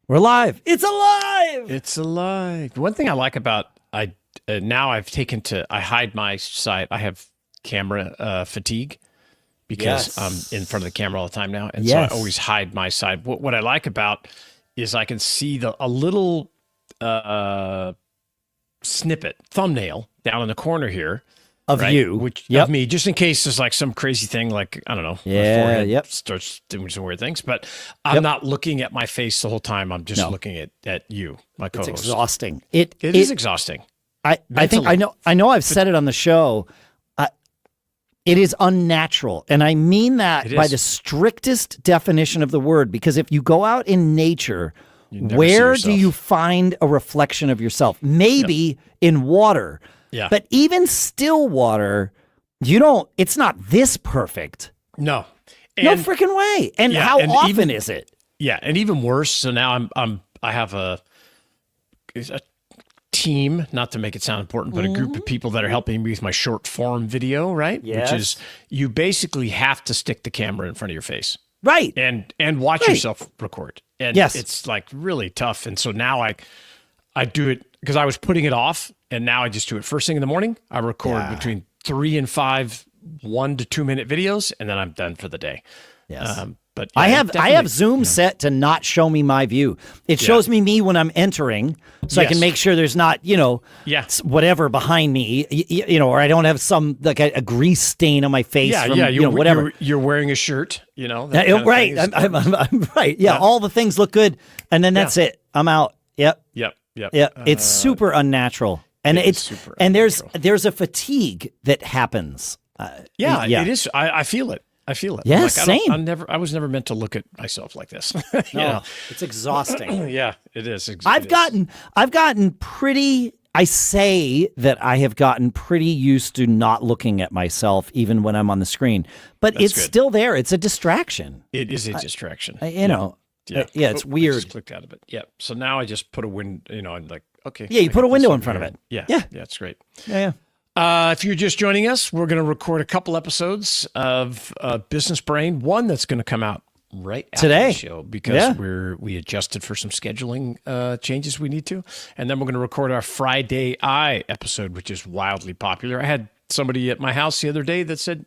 We're live. It's alive. It's alive. One thing I like about now I've taken to I hide my side. I have camera fatigue because I'm in front of the camera all the time now, and so I always hide my side. What I like about is I can see a little snippet thumbnail down in the corner here. Of you. Of me, just in case there's like some crazy thing, like, I don't know, my forehead starts doing some weird things, but I'm not looking at my face the whole time. I'm just looking at you, my co-host. It's exhausting. It is exhausting. I think I know I've said it on the show. It is unnatural. And I mean that by the strictest definition of the word, because if you go out in nature, where do you find a reflection of yourself? Maybe in water. Yeah. But even still water, it's not this perfect. No. No freaking way. And how often is it? Yeah. And even worse. So now I have a team, not to make it sound important, but a group of people that are helping me with my short form video, right? Yes. Which is you basically have to stick the camera in front of your face. Right. And watch yourself record. And it's like really tough. And so now I do it because I was putting it off. And now I just do it first thing in the morning. I record between 3 and 5 1 to 2 minute videos, and then I'm done for the day. Yes. But I have Zoom set to not show me my view. It shows me when I'm entering, so I can make sure there's not whatever behind me, or I don't have some like a grease stain on my face. Whatever. You're wearing a shirt, right. I'm right. Yeah, all the things look good, and then that's it. I'm out. Yep. It's super unnatural. And there's a fatigue that happens. It is. I feel it. Yeah, like, same. I was never meant to look at myself like this. It's exhausting. Yeah, it is. I've gotten pretty. I say that I have gotten pretty used to not looking at myself even when I'm on the screen, but it's still there. It's a distraction. It is a distraction. It's weird. I just clicked out of it. Yeah. So now I just put a window. I'm like, okay. Yeah, you put a window in front of it. Yeah, it's great. Yeah. If you're just joining us, we're going to record a couple episodes of Business Brain. One that's going to come out right after today the show because we adjusted for some scheduling changes we need to, and then we're going to record our Friday Eye episode, which is wildly popular. I had somebody at my house the other day that said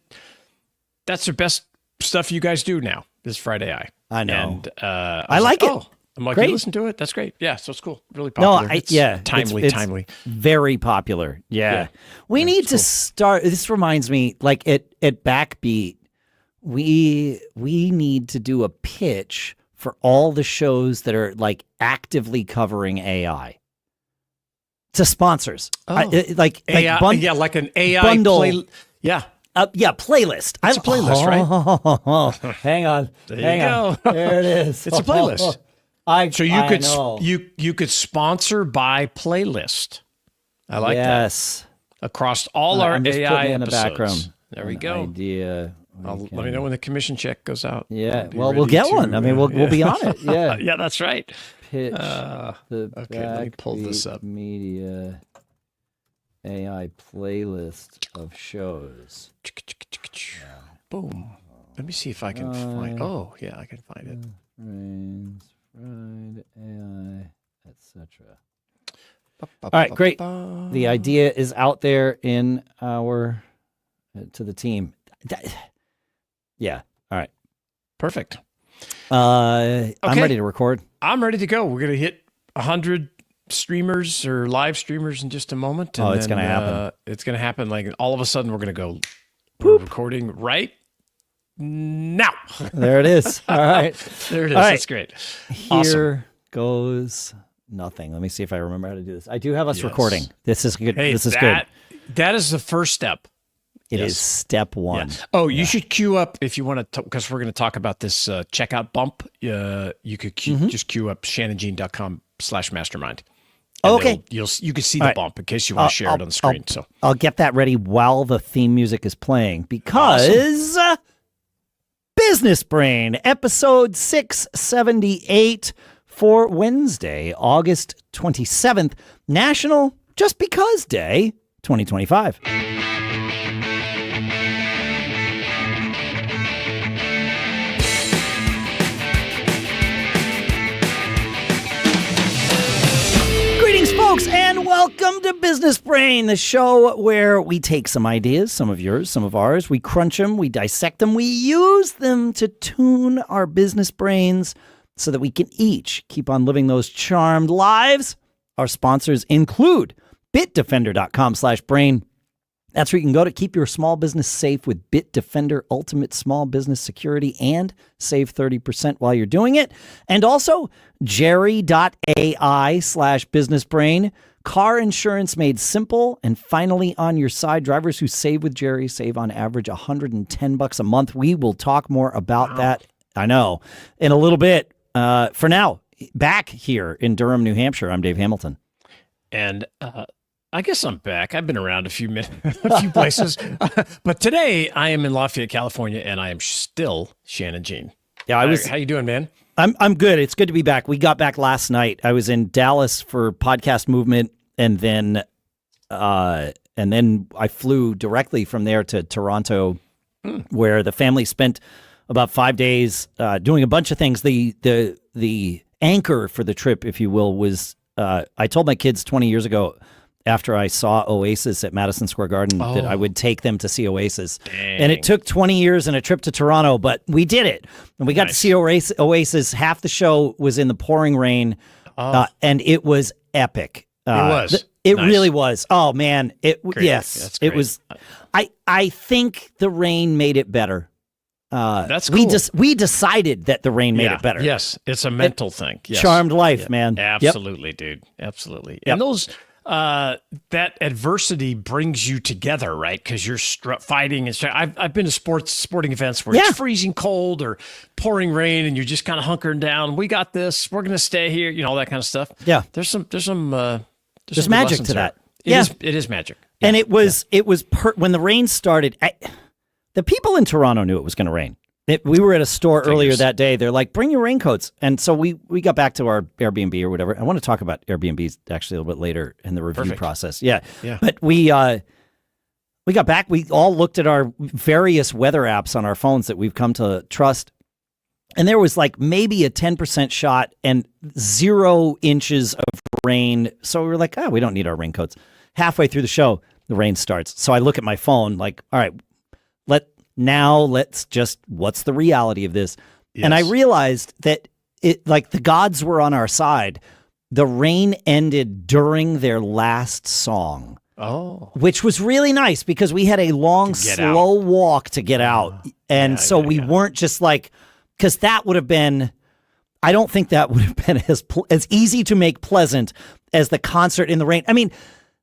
that's the best stuff you guys do now is Friday Eye. I know. And I like it. I'm like, great. You listen to it? That's great. Yeah, so it's cool. Really popular. Timely. Very popular. Yeah. We need to start. This reminds me, like at Backbeat, we need to do a pitch for all the shows that are like actively covering AI to sponsors. Like AI, like an AI bundle. Playlist. It's a playlist, right? Hang on. There you go. There it is. It's a playlist. You could sponsor by playlist. I like that. Across all our AI in the episodes. Background. There we go. Idea. Let me know when the commission check goes out. Yeah. Well, we'll get one. I mean, we'll be on it. Yeah. Yeah, that's right. Pitch okay, let me pull this up. Media AI playlist of shows. Boom. Let me see if I can find. Oh, yeah, I can find it. Fried AI, etc. All right, great. The idea is out there in our to the team. Yeah. All right. Perfect. I'm ready to record. I'm ready to go. We're gonna hit 100 streamers or live streamers in just a moment. And it's going to happen. It's going to happen. Like all of a sudden, we're going to go. We're recording right now. There it is. All right. There it is. Right. That's great. Here goes nothing. Let me see if I remember how to do this. I do have us recording. This is good. Hey, this is good. That is the first step. It is step one. Yeah. Oh, you should queue up if you want to, because we're going to talk about this checkout bump. You could just queue up shannonjean.com/mastermind. Okay. You can see the bump in case you want to share it on the screen. I'll get that ready while the theme music is playing because Business Brain, episode 678 for Wednesday, August 27th, National Just Because Day 2025. Welcome to Business Brain, the show where we take some ideas, some of yours, some of ours, we crunch them, we dissect them, we use them to tune our business brains so that we can each keep on living those charmed lives. Our sponsors include bitdefender.com/brain. That's where you can go to keep your small business safe with Bitdefender Ultimate Small Business Security and save 30% while you're doing it. And also Jerry.ai/businessbrain. Car insurance made simple and finally on your side. Drivers who save with Jerry save on average $110 a month. We will talk more about that, I know, in a little bit. For now, back here in Durham, New Hampshire, I'm Dave Hamilton. And I guess I'm back. I've been around a few places. But today I am in Lafayette, California, and I am still Shannon Jean. Yeah, How you doing, man? I'm good. It's good to be back. We got back last night. I was in Dallas for Podcast Movement, and then I flew directly from there to Toronto, where the family spent about 5 days doing a bunch of things. The anchor for the trip, if you will, was I told my kids 20 years ago, after I saw Oasis at Madison Square Garden, that I would take them to see Oasis. Dang. And it took 20 years and a trip to Toronto, but we did it. And we got to see Oasis. Half the show was in the pouring rain, and it was epic. It was. It really was. Oh, man. Yes, That's great. it was. I think the rain made it better. That's cool. We decided that the rain made it better. Yes, it's a mental thing. Yes. Charmed life, man. Absolutely, dude. Absolutely. Yep. And those that adversity brings you together, right? Because you're fighting and I've been to sporting events where it's freezing cold or pouring rain, and you're just kind of hunkering down. We got this. We're gonna stay here. You know, all that kind of stuff. Yeah. There's some magic to that. It is magic. Yeah. And it was when the rain started. The people in Toronto knew it was going to rain. We were at a store earlier that day. They're like, bring your raincoats. And so we got back to our Airbnb or whatever. I want to talk about Airbnbs actually a little bit later in the review process. Yeah. But we got back. We all looked at our various weather apps on our phones that we've come to trust. And there was like maybe a 10% shot and 0 inches of rain. So we were like, we don't need our raincoats. Halfway through the show, the rain starts. So I look at my phone like, all right, let's just, what's the reality of this? Yes. And I realized that the gods were on our side. The rain ended during their last song. Oh. Which was really nice because we had a long, slow walk to get out. And we weren't just like, because that would have been, I don't think that would have been as easy to make pleasant as the concert in the rain. I mean,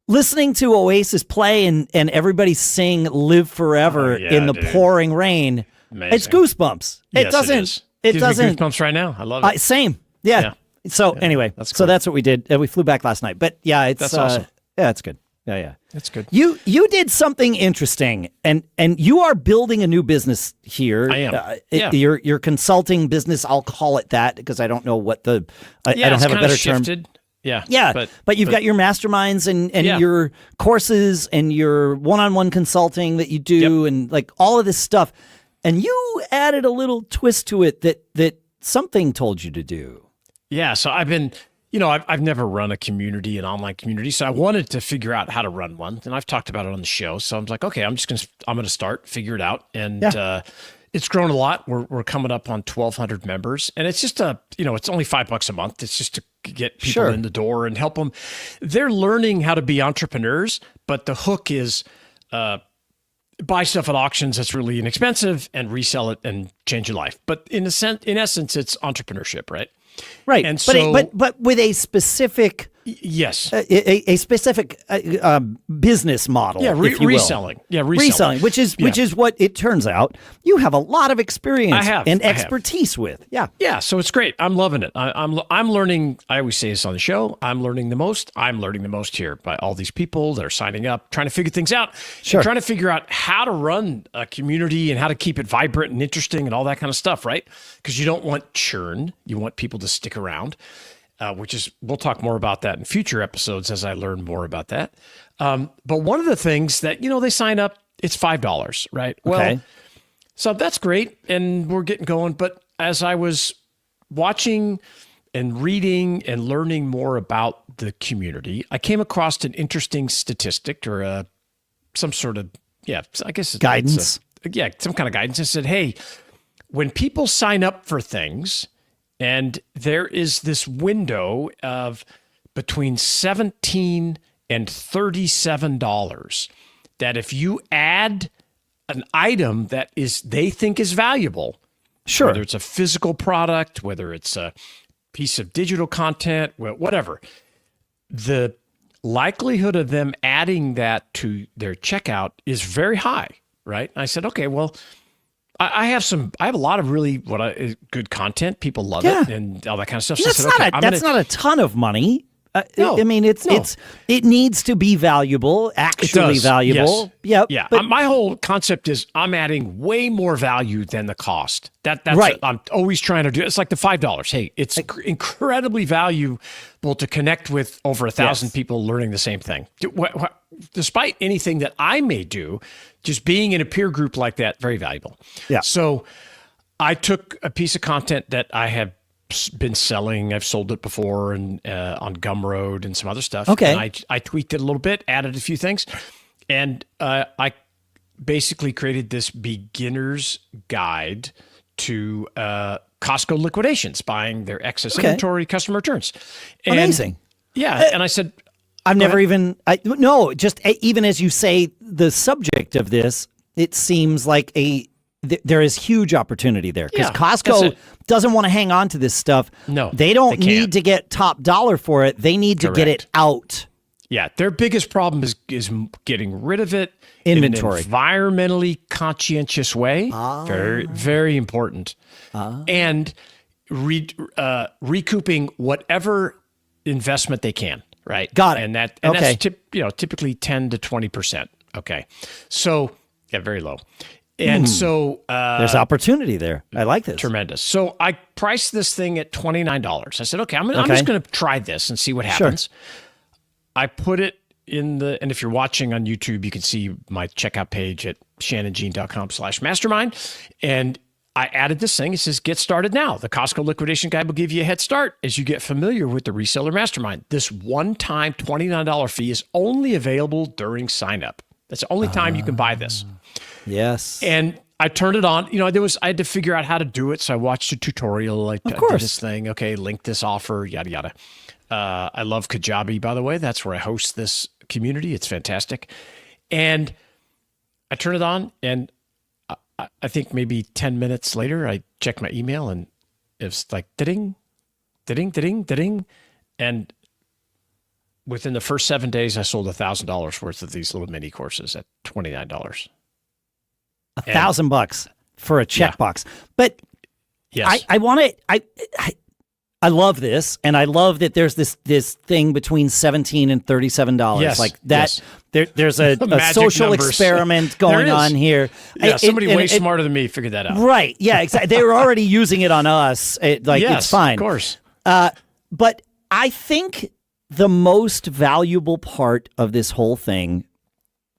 listening to Oasis play and everybody sing "Live Forever" in the pouring rain, it's goosebumps. It doesn't. It doesn't. Goosebumps right now. I love it. Same. Yeah. So anyway, that's cool. So that's what we did. We flew back last night. But that's awesome. Yeah, it's good. Yeah. That's good. You did something interesting, and you are building a new business here. I am. Your consulting business. I'll call it that because I don't know what I don't have a better term. Yeah. But you've got your masterminds and your courses and your one-on-one consulting that you do and like all of this stuff. And you added a little twist to it that something told you to do. Yeah. So I've been, I've never run a community, an online community. So I wanted to figure out how to run one. And I've talked about it on the show. So I was like, okay, I'm going to start, figure it out. And, it's grown a lot. We're coming up on 1,200 members, and it's just it's only $5 a month. It's just to get people in the door and help them. They're learning how to be entrepreneurs, but the hook is buy stuff at auctions that's really inexpensive and resell it and change your life. But in essence, it's entrepreneurship, right? Right. And but with a specific yes, a specific business model. Yeah, if you reselling. Will. Yeah, reselling, which is what it turns out you have a lot of experience and expertise with. Yeah. Yeah. So it's great. I'm loving it. I'm learning. I always say this on the show. I'm learning the most. I'm learning the most here by all these people that are signing up, trying to figure things out. Sure. Trying to figure out how to run a community and how to keep it vibrant and interesting and all that kind of stuff, right? Because you don't want churn. You want people to stick around. We'll talk more about that in future episodes as I learn more about that. But one of the things that, they sign up, it's $5, right? Well, so that's great. And we're getting going. But as I was watching and reading and learning more about the community, I came across an interesting statistic or some sort of, I guess guidance. Some kind of guidance. It said, hey, when people sign up for things, and there is this window of between $17 and $37 that if you add an item that they think is valuable, sure, whether it's a physical product, whether it's a piece of digital content, whatever, the likelihood of them adding that to their checkout is very high, right? And I said, okay, well, I have a lot of really good content. People love it and all that kind of stuff. So That's not a ton of money. No, I mean, it needs to be valuable, actually valuable. Yes. Yeah. My whole concept is I'm adding way more value than the cost. That's right. I'm always trying to do. It's like the $5. Hey, it's incredibly valuable to connect with over 1,000 people learning the same thing. Despite anything that I may do, just being in a peer group like that, very valuable. Yeah. So I took a piece of content that I have been selling. I've sold it before and on Gumroad and some other stuff. Okay. And I tweaked it a little bit, added a few things, and I basically created this beginner's guide to Costco liquidations, buying their excess inventory, customer returns. And, amazing. Yeah. And I said, I've never even as you say the subject of this, it seems like there is huge opportunity there because Costco doesn't want to hang on to this stuff. No, they don't need to get top dollar for it. They need to get it out. Yeah, their biggest problem is getting rid of it inventory in an environmentally conscientious way. Very, very important. And recouping whatever investment they can. Right. Got it. And that's typically 10 to 20%. Okay. So very low. And so there's opportunity there. I like this. Tremendous. So I priced this thing at $29. I said, okay, I'm just going to try this and see what happens. Sure. I put it and if you're watching on YouTube, you can see my checkout page at shannongene.com/mastermind. And I added this thing. It says, get started now. The Costco liquidation guide will give you a head start as you get familiar with the reseller mastermind. This one-time $29 fee is only available during sign up. That's the only time you can buy this. Yes. And I turned it on. I had to figure out how to do it. So I watched a tutorial. I did this thing. Okay, link this offer, yada, yada. I love Kajabi, by the way. That's where I host this community. It's fantastic. And I turned it on, and I think maybe 10 minutes later, I checked my email, and it was like, ding, ding, ding, ding. And within the first 7 days, I sold $1,000 worth of these little mini courses at $29. $1,000 for a checkbox. But yes. I want to. I love this, and I love that there's this thing between $17 and $37. Yes, like that. There's a social experiment going on here. Yeah, somebody way smarter than me figured that out. Right? Yeah, exactly. They were already using it on us. It's fine. Of course. But I think the most valuable part of this whole thing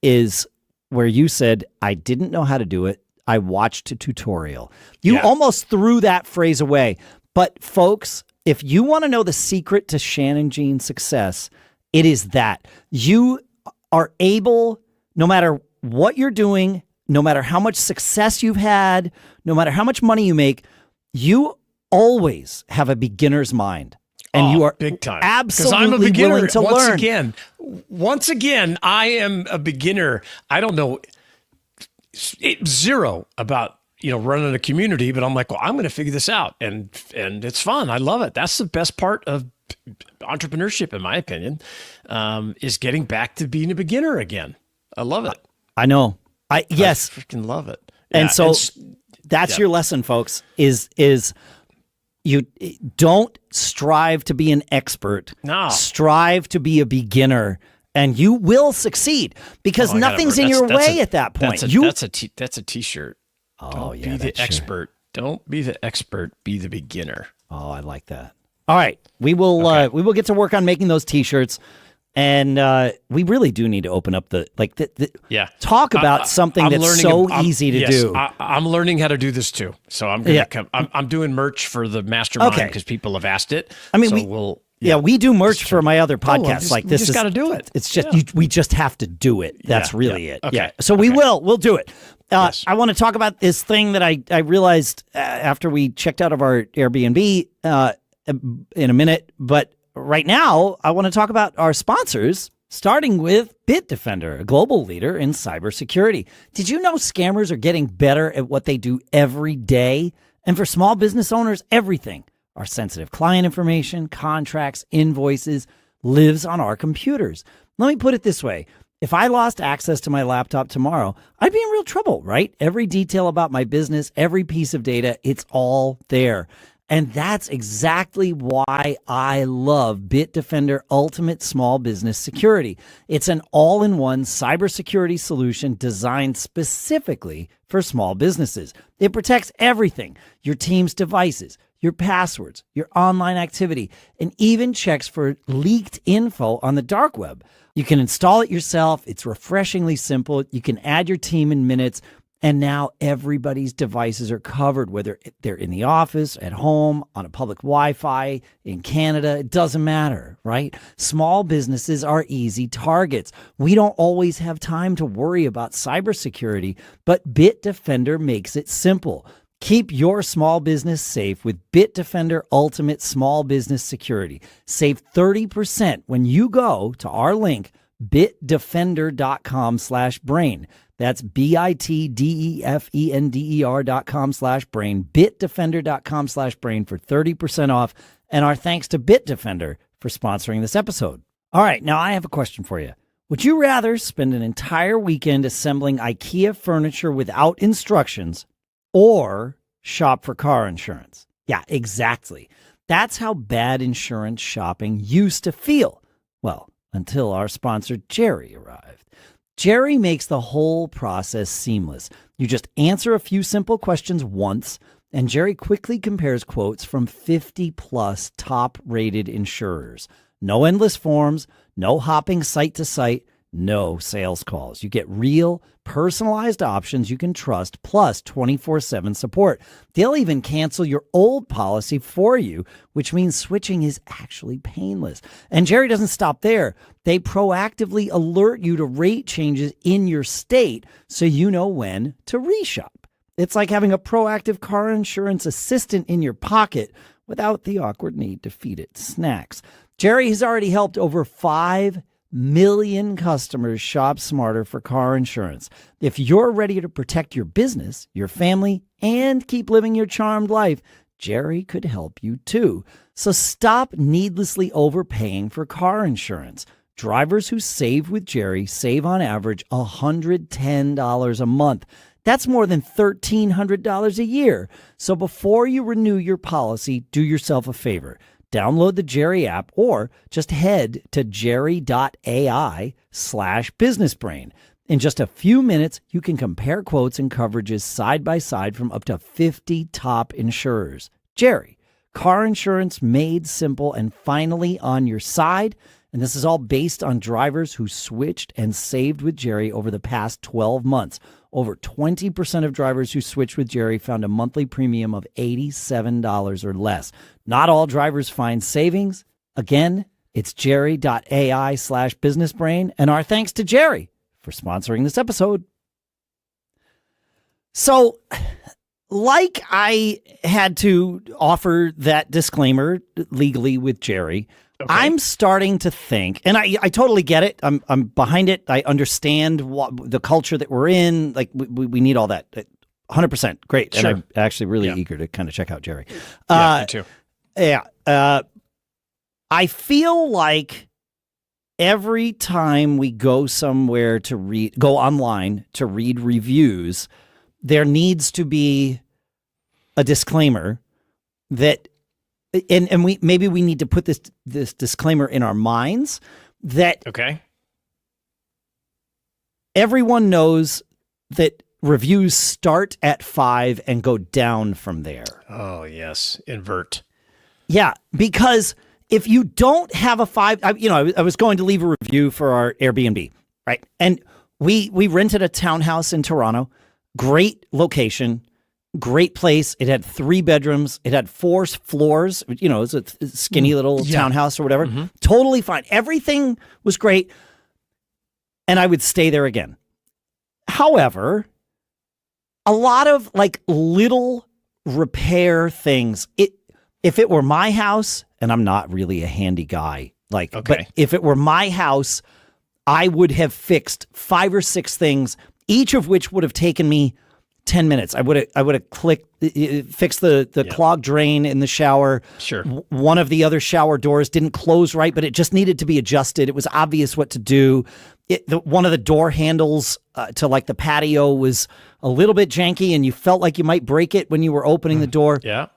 is where you said, I didn't know how to do it. I watched a tutorial. You almost threw that phrase away. But folks, if you want to know the secret to Shannon Gene's success, it is that you are able, no matter what you're doing, no matter how much success you've had, no matter how much money you make, you always have a beginner's mind. And you are big time. Absolutely I'm a beginner. Willing to learn. Once again, I am a beginner. I don't know zero about running a community, but I'm like, well, I'm going to figure this out, and it's fun. I love it. That's the best part of entrepreneurship, in my opinion, is getting back to being a beginner again. I love it. I know. Yes, I freaking love it. And so that's your lesson, folks. Is you don't strive to be an expert. No. Strive to be a beginner, and you will succeed because nothing's in your way at that point. That's a T-shirt. Oh, Don't be the expert. Don't be the expert. Be the beginner. Oh, I like that. All right, we will get to work on making those T-shirts. And we really do need to open up yeah. Talk about something that's so easy to do. I'm learning how to do this too. So I'm going to come. I'm doing merch for the mastermind because people have asked it. I mean, so we do merch for my other podcasts. We just got to do it. It's just we just have to do it. That's really it. Okay. Yeah. So we'll do it. Yes. I want to talk about this thing that I realized after we checked out of our Airbnb in a minute, but right now I want to talk about our sponsors, starting with Bitdefender, a global leader in cybersecurity. Did you know scammers are getting better at what they do every day? And for small business owners, everything, our sensitive client information, contracts, invoices, lives on our computers. Let me put it this way. If I lost access to my laptop tomorrow, I'd be in real trouble, right? Every detail about my business, every piece of data, it's all there. And that's exactly why I love Bitdefender Ultimate Small Business Security. It's an all-in-one cybersecurity solution designed specifically for small businesses. It protects everything, your team's devices, your passwords, your online activity, and even checks for leaked info on the dark web. You can install it yourself. It's refreshingly simple. You can add your team in minutes. And now everybody's devices are covered, whether they're in the office, at home, on a public Wi-Fi, in Canada. It doesn't matter, right? Small businesses are easy targets. We don't always have time to worry about cybersecurity, but Bitdefender makes it simple. Keep your small business safe with Bitdefender Ultimate Small Business Security. Save 30% when you go to our link, bitdefender.com/brain. That's bitdefender.com/brain, bitdefender.com/brain for 30% off. And our thanks to Bitdefender for sponsoring this episode. All right, now I have a question for you. Would you rather spend an entire weekend assembling IKEA furniture without instructions or shop for car insurance? Yeah, exactly. That's how bad insurance shopping used to feel. Well, until our sponsor Jerry arrived. Jerry makes the whole process seamless. You just answer a few simple questions once, and Jerry quickly compares quotes from 50 plus top-rated insurers. No endless forms, no hopping site to site, no sales calls. You get real, personalized options you can trust, plus 24/7 support. They'll even cancel your old policy for you, which means switching is actually painless. And Jerry doesn't stop there. They proactively alert you to rate changes in your state so you know when to reshop. It's like having a proactive car insurance assistant in your pocket without the awkward need to feed it snacks. Jerry has already helped over 5 million customers shop smarter for car insurance. If you're ready to protect your business, your family, and keep living your charmed life, Jerry could help you too. So stop needlessly overpaying for car insurance. Drivers who save with Jerry save on average $110 a month. That's more than $1,300 a year. So before you renew your policy, do yourself a favor. Download the Jerry app or just head to jerry.ai/businessbrain. In just a few minutes, you can compare quotes and coverages side by side from up to 50 top insurers. Jerry, car insurance made simple and finally on your side. And this is all based on drivers who switched and saved with Jerry over the past 12 months. Over 20% of drivers who switched with Jerry found a monthly premium of $87 or less. Not all drivers find savings. Again, it's jerry.ai/businessbrain. And our thanks to Jerry for sponsoring this episode. So, like I had to offer that disclaimer legally with Jerry, okay. I'm starting to think, and I totally get it. I'm behind it. I understand the culture that we're in. Like we need all that. 100%. Great. Sure. And I'm actually really eager to kind of check out Jerry. Me too. Yeah. I feel like every time we go somewhere to go online to read reviews, there needs to be a disclaimer that, and we need to put this disclaimer in our minds that everyone knows that reviews start at 5 and go down from there. Oh yes, invert. Yeah, because if you don't have a I was going to leave a review for our Airbnb, right? And we rented a townhouse in Toronto, great location, great place. It had 3 bedrooms. It had 4 floors. You know, it was a skinny little townhouse or whatever. Mm-hmm. Totally fine. Everything was great. And I would stay there again. However, a lot of like little repair things. If it were my house, and I'm not really a handy guy, but if it were my house, I would have fixed 5 or 6 things, each of which would have taken me 10 minutes. I would have fixed the clogged drain in the shower. Sure. One of the other shower doors didn't close right, but it just needed to be adjusted. It was obvious what to do. One of the door handles to like the patio was a little bit janky, and you felt like you might break it when you were opening the door. Yeah.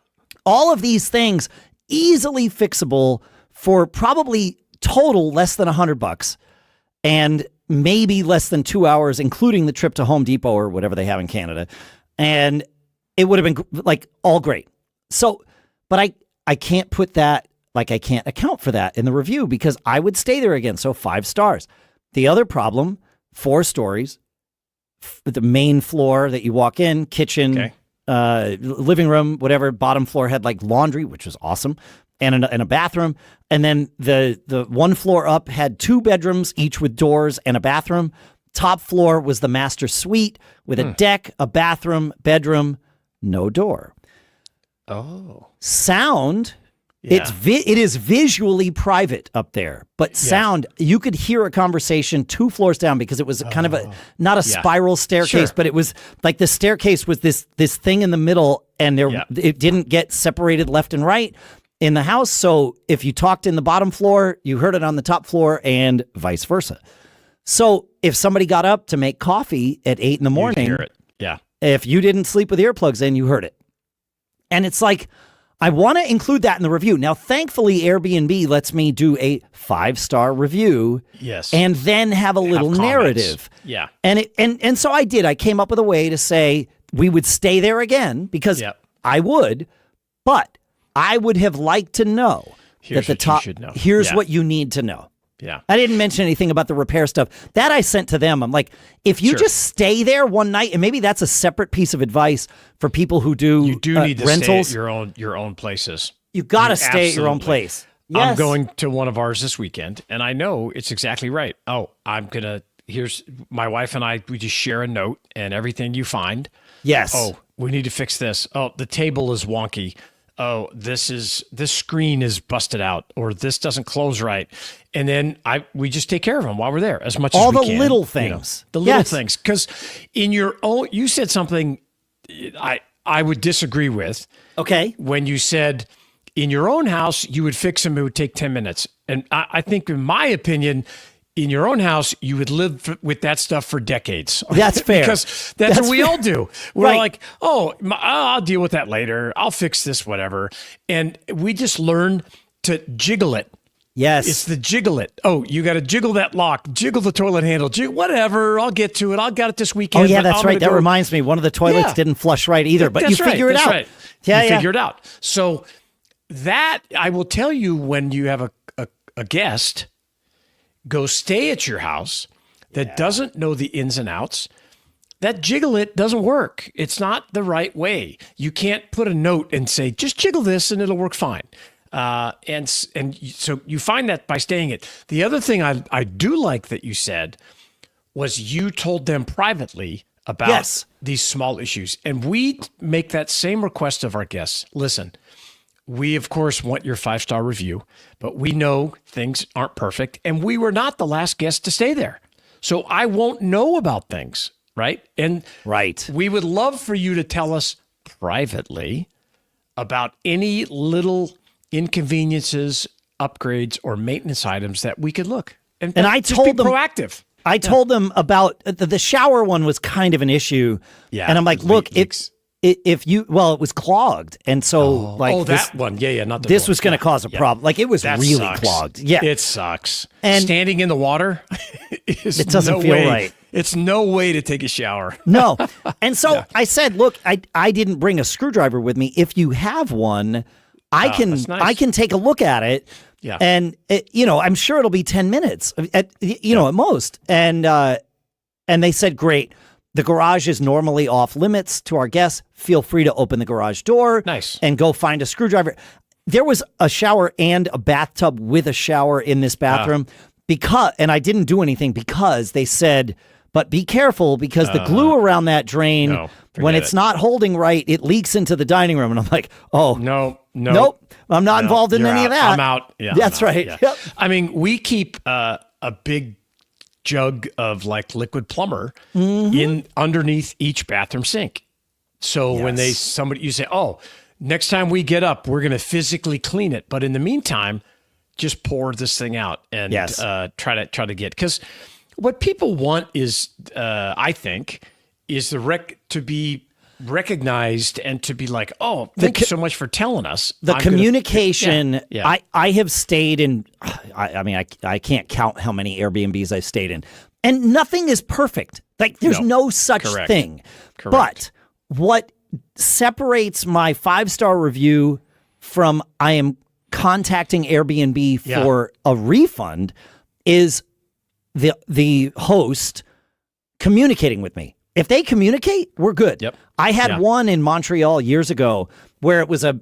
All of these things easily fixable for probably total less than $100 and maybe less than 2 hours, including the trip to Home Depot or whatever they have in Canada. And it would have been like all great. So, but I can't put that, like I can't account for that in the review because I would stay there again. So 5 stars. The other problem, 4 stories, the main floor that you walk in, kitchen, living room, whatever. Bottom floor had like laundry, which was awesome, and a bathroom. And then the one floor up had 2 bedrooms, each with doors and a bathroom. Top floor was the master suite with a deck, a bathroom, bedroom, no door. Oh. Sound. Yeah. It is visually private up there, but sound, you could hear a conversation 2 floors down because it was kind of not a spiral staircase, but it was like the staircase was this thing in the middle, and it didn't get separated left and right in the house. So if you talked in the bottom floor, you heard it on the top floor, and vice versa. So if somebody got up to make coffee at 8 in the morning, you'd hear it. Yeah. If you didn't sleep with earplugs in, you heard it. And it's like, I want to include that in the review. Now, thankfully, Airbnb lets me do a 5-star review. Yes. And then have a little narrative. Yeah. And so I did. I came up with a way to say we would stay there again because I would, but I would have liked to know here's that the top. You should know. Here's what you need to know. Yeah. I didn't mention anything about the repair stuff. That I sent to them. I'm like, if you just stay there one night, and maybe that's a separate piece of advice for people who do you do need to rentals. Stay at your own places. You got to stay at your own place. Yes. I'm going to one of ours this weekend, and I know it's exactly right. Oh, here's my wife and I, we just share a note, and everything you find. Yes. Oh, we need to fix this. Oh, the table is wonky. Oh, this screen is busted out, or this doesn't close right. And then we just take care of them while we're there as much as we can. All the little things. The little things. Because in your own, you said something I would disagree with. Okay. When you said in your own house, you would fix them, it would take 10 minutes. And I think, in my opinion, in your own house, you would live with that stuff for decades. That's fair. Because that's what we all do. We're like, I'll deal with that later. I'll fix this, whatever. And we just learn to jiggle it. Yes. It's the jiggle it. Oh, you got to jiggle that lock, jiggle the toilet handle, whatever. I'll get to it. I got it this weekend. Oh, yeah, that's right. That reminds me. One of the toilets didn't flush right either, but you figure it out. Right. Yeah, you figure it out. So that, I will tell you, when you have a guest go stay at your house that doesn't know the ins and outs, that jiggle it doesn't work. It's not the right way. You can't put a note and say, just jiggle this and it'll work fine. And so you find that by staying it. The other thing I do like that you said was you told them privately about these small issues. And we make that same request of our guests. Listen, we, of course, want your 5-star review, but we know things aren't perfect, and we were not the last guest to stay there. So I won't know about things, right? And we would love for you to tell us privately about any little inconveniences, upgrades, or maintenance items that we could look. And I told them proactive. I told them about the shower one was kind of an issue. Yeah. And I'm like, look, if you, well, it was clogged. And so that one. Yeah. Not this was going to cause a problem. Like, it was really clogged. Yeah. It sucks. And standing in the water it doesn't feel right. It's no way to take a shower. No. And so I said, look, I didn't bring a screwdriver with me. If you have one, I can take a look at it Yeah. And I'm sure it'll be 10 minutes at most. And they said, great. The garage is normally off limits to our guests. Feel free to open the garage door. Nice. And go find a screwdriver. There was a shower and a bathtub with a shower in this bathroom and I didn't do anything because they said, but be careful because the glue around that drain, when it's not holding right, it leaks into the dining room. And I'm like, oh, nope. I'm not involved in any of that. I'm out. Yeah, that's right. Yeah. Yep. I mean, we keep a big jug of like liquid plumber in underneath each bathroom sink. So when you say, oh, next time we get up, we're going to physically clean it. But in the meantime, just pour this thing out and try to get, because what people want is, I think, is to be recognized and to be like, oh, thank you so much for telling us. The communication. I have stayed in. I can't count how many Airbnbs I've stayed in, and nothing is perfect. Like there's no such thing. Correct. But what separates my 5-star review from I am contacting Airbnb for a refund is the host communicating with me. If they communicate, we're good. Yep. I had one in Montreal years ago where it was a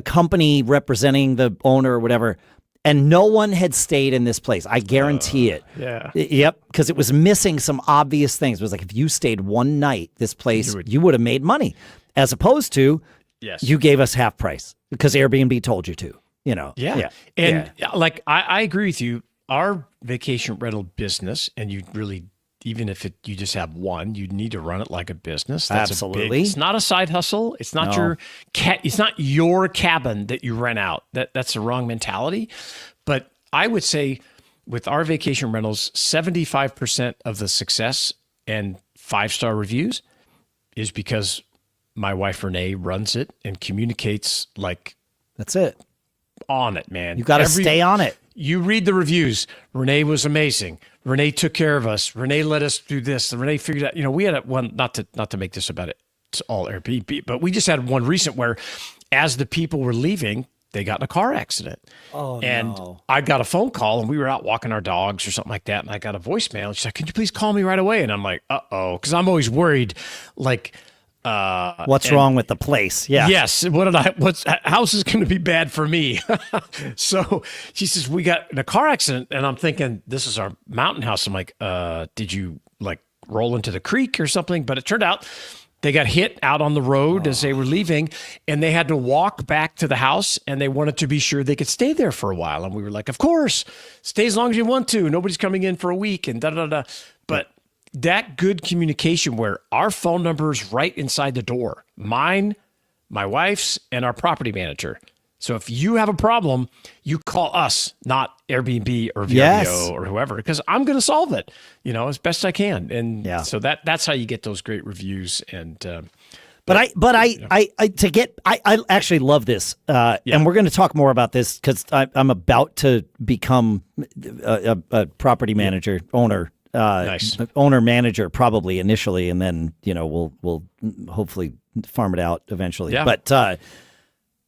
company representing the owner or whatever, and no one had stayed in this place. I guarantee it. Yeah. Yep, because it was missing some obvious things. It was like, if you stayed one night, this place, you would have made money, as opposed to you gave us half price because Airbnb told you to. Like I agree with you. Our vacation rental business, and you really, even if you just have one, you need to run it like a business. That's absolutely. It's not a side hustle. It's not it's not your cabin that you rent out. That's the wrong mentality. But I would say with our vacation rentals, 75% of the success and 5-star reviews is because my wife Renee runs it and communicates like that's it. On it, man. You got to stay on it. You read the reviews. Renee was amazing. Renee took care of us. Renee let us do this. Renee figured out, we had one, not to make this about it. It's all Airbnb, but we just had one recent where as the people were leaving, they got in a car accident. And I got a phone call and we were out walking our dogs or something like that. And I got a voicemail. And she's like, "Can you please call me right away?" And I'm like, uh-oh. Cause I'm always worried, like, what's wrong with the place? Yeah. Yes. How's this going to be bad for me? So she says, we got in a car accident, and I'm thinking, this is our mountain house. I'm like, did you like roll into the creek or something? But it turned out they got hit out on the road as they were leaving, and they had to walk back to the house, and they wanted to be sure they could stay there for a while. And we were like, of course, stay as long as you want to. Nobody's coming in for a week and da-da-da. But that good communication where our phone number is right inside the door, mine, my wife's, and our property manager. So if you have a problem, you call us, not Airbnb or VRBO or whoever, because I'm going to solve it, as best I can. And so that's how you get those great reviews. And I actually love this, and we're going to talk more about this because I'm about to become a property manager owner. Nice. Owner manager probably initially, and then we'll hopefully farm it out eventually. Yeah.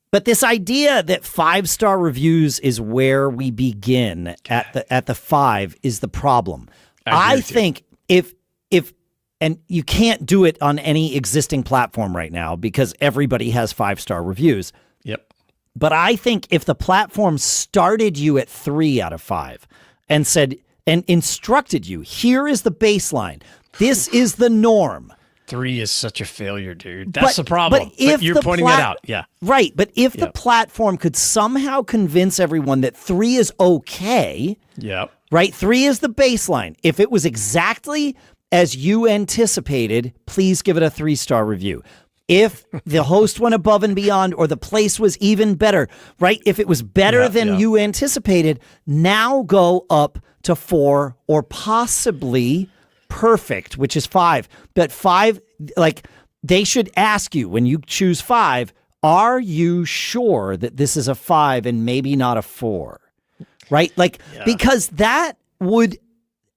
But this idea that 5-star reviews is where we begin at the 5 is the problem. I think if and you can't do it on any existing platform right now because everybody has 5-star reviews. Yep. But I think if the platform started you at 3 out of 5 and said and instructed you, here is the baseline. This is the norm. 3 is such a failure, dude. That's the problem. But you're pointing that out. Yeah. Right. But if the platform could somehow convince everyone that 3 is okay. Yep. Right. 3 is the baseline. If it was exactly as you anticipated, please give it a 3-star review. If the host went above and beyond or the place was even better, right? If it was better than you anticipated, now go up to 4 or possibly perfect, which is 5. But 5, like they should ask you when you choose 5, are you sure that this is a 5 and maybe not a 4? Right? Like, because that would,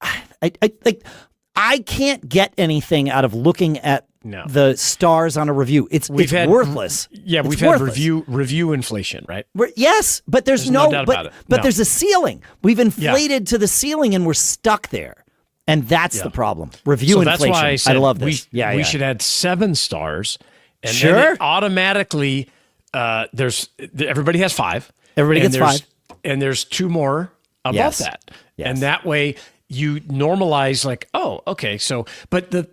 I can't get anything out of looking at No. the stars on a review. It's worthless. Yeah, it's we've worthless. had review inflation, right? Yes, but there's no doubt about it. but No. there's a ceiling. We've inflated to the ceiling and we're stuck there. And that's the problem. Review That's inflation. why I said love this. We should add 7 stars. And Sure. then it automatically, everybody has 5. Everybody gets 5. And there's 2 more above that. Yes. And that way you normalize like, oh, okay. So, but I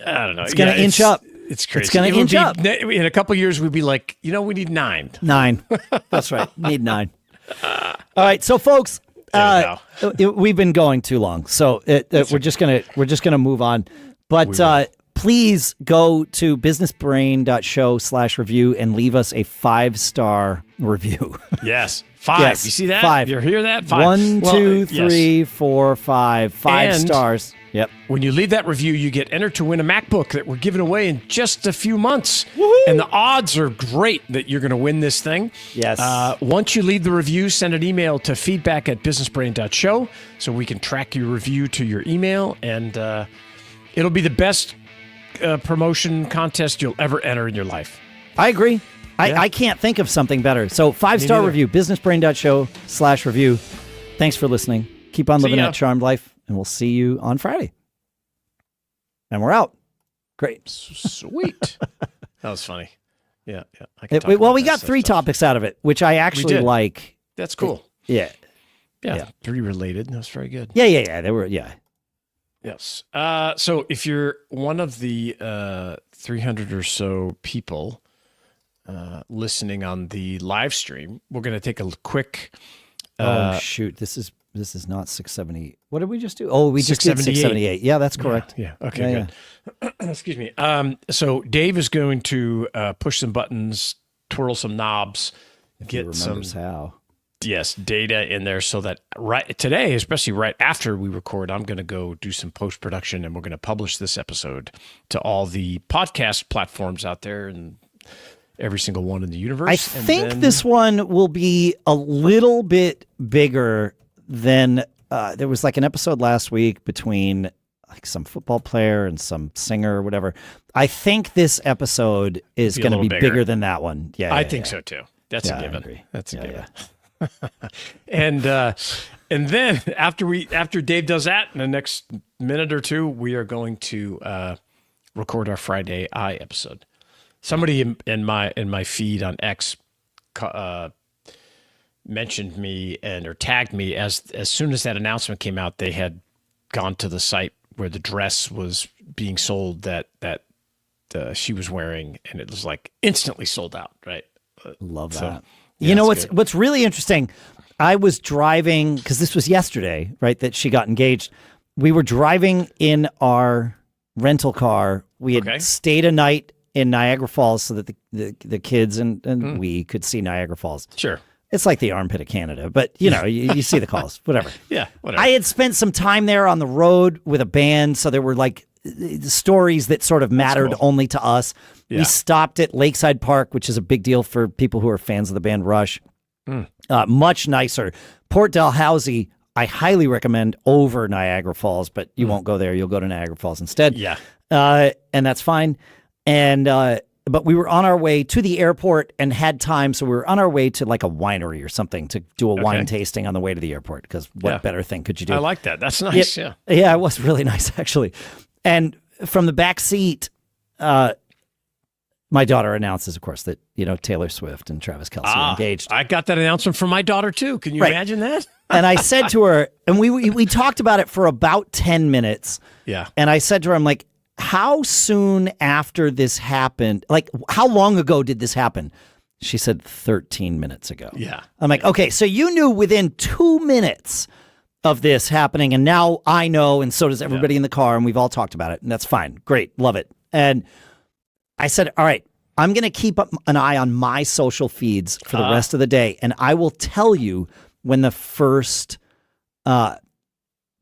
don't know. It's going to inch up. It's crazy. It's going to inch up. In a couple of years, we'd be like, we need 9. 9. That's right. Need 9. All right. So folks, we've been going too long. So we're just gonna move on. But please go to businessbrain.show/review and leave us a 5-star review. Yes. 5. Yes, You see that? 5. You hear that? 5. 1, 2, 3, 4, 5. 5 stars. Yep. When you leave that review, you get entered to win a MacBook that we're giving away in just a few months. Woo-hoo! And the odds are great that you're going to win this thing. Yes. Once you leave the review, send an email to feedback@businessbrain.show so we can track your review to your email. And it'll be the best promotion contest you'll ever enter in your life. I agree. I can't think of something better. So 5-star review, businessbrain.show/review. Thanks for listening. Keep on living that charmed life, and we'll see you on Friday. And we're out. Great. Sweet. That was funny. Yeah. We got 3 topics out of it, which I actually like. That's cool. Yeah. 3 related. That was very good. Yeah. They were, Yes. So if you're one of the 300 or so people listening on the live stream, we're going to take a quick. Shoot! This is not 670. What did we just do? Oh, we just did 678. Yeah, that's correct. Yeah. Okay. Good. Excuse me. So Dave is going to push some buttons, twirl some knobs, get some data in there so that right today, especially right after we record, I'm going to go do some post-production and we're going to publish this episode to all the podcast platforms out there and every single one in the universe. I think this one will be a little bit bigger than there was like an episode last week between like some football player and some singer or whatever. I think this episode is going to be bigger than that one. Yeah, I think so too. That's a given. I agree. That's a given. And then after Dave does that, in the next minute or two, we are going to record our Friday Eye episode. Somebody in my feed on X mentioned me or tagged me as soon as that announcement came out. They had gone to the site where the dress was being sold that she was wearing, and it was like instantly sold out. Right? Love that. You know what's really interesting? I was driving because this was yesterday, right? That she got engaged. We were driving in our rental car. We had stayed a night in Niagara Falls so that the kids and we could see Niagara Falls. Sure. It's like the armpit of Canada, but you see the calls, whatever. Yeah, whatever. I had spent some time there on the road with a band, so there were like the stories that sort of mattered only to us. Yeah. We stopped at Lakeside Park, which is a big deal for people who are fans of the band Rush. Much nicer. Port Dalhousie, I highly recommend over Niagara Falls, but you won't go there. You'll go to Niagara Falls instead. Yeah. And that's fine. And but we were on our way to the airport and had time, so we were on our way to like a winery or something to do a wine tasting on the way to the airport, because what better thing could you do? I like that. That's nice. Yeah, it was really nice, actually. And from the back seat, my daughter announces, of course, that Taylor Swift and Travis Kelce are engaged. I got that announcement from my daughter too. Can you imagine that? And I said to her, and we talked about it for about 10 minutes. Yeah. And I said to her, I'm like, how soon after this happened? Like, how long ago did this happen? She said 13 minutes ago. Yeah. I'm like, okay, so you knew within 2 minutes of this happening, and now I know, and so does everybody in the car, and we've all talked about it, and that's fine. Great. Love it. And I said, all right, I'm going to keep up an eye on my social feeds for the rest of the day, and I will tell you when the first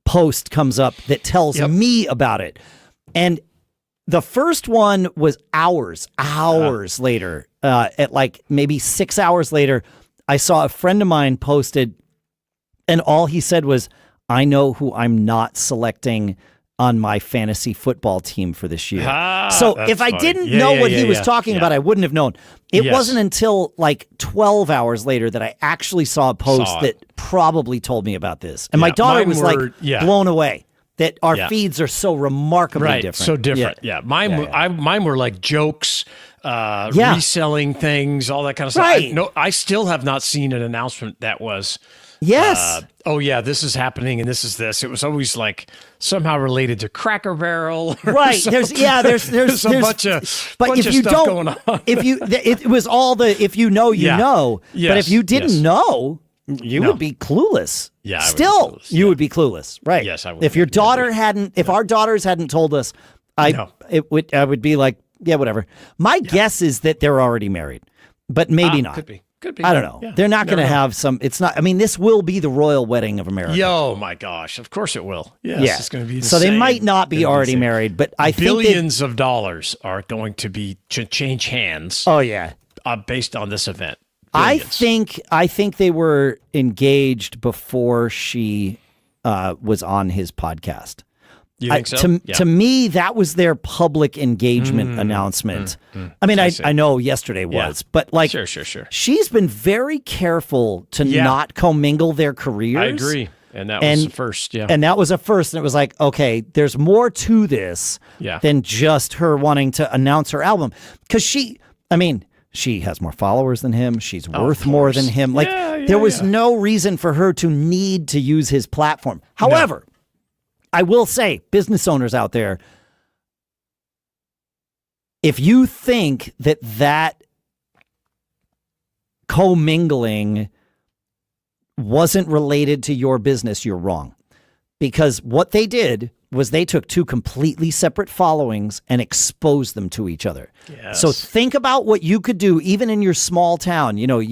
post comes up that tells me about it. And the first one was hours later, at like maybe 6 hours later, I saw a friend of mine posted, and all he said was, I know who I'm not selecting on my fantasy football team for this year. Ah, so that's if I funny. didn't know what he was talking about, I wouldn't have known. It Yes. wasn't until like 12 hours later that I actually saw a post that probably told me about this. And my daughter was blown away that our feeds are so remarkably different. So different. Yeah. Mine were like jokes, reselling things, all that kind of stuff. Right. I still have not seen an announcement that was yes. This is happening and this is this. It was always like somehow related to Cracker Barrel. Right. There's a bunch of but if you stuff don't, going on. it was all the if you know, you know. Yes. But if you didn't know, you would be clueless. Yeah. Still, you would be clueless. Right. Yes, I would. If your daughter if our daughters hadn't told us, I would be like, yeah, whatever. My guess is that they're already married, but maybe not. Could be. I don't know. Yeah. They're not going to have some. It's not. I mean, this will be the royal wedding of America. Oh my gosh! Of course it will. Yes, it's going to be. So they might not be already married, but I think billions of dollars are going to be change hands. Oh yeah, based on this event. Billions. I think they were engaged before she was on his podcast. You think so? To me, that was their public engagement announcement. I mean, I know yesterday was, but like, sure. She's been very careful to not commingle their careers. I agree. And that was the first, And that was a first. And it was like, okay, there's more to this than just her wanting to announce her album. Because she has more followers than him. She's worth more than him. Like, there was no reason for her to need to use his platform. However, I will say, business owners out there, if you think that commingling wasn't related to your business, you're wrong. Because what they did was they took two completely separate followings and exposed them to each other. Yes. So think about what you could do even in your small town. You know,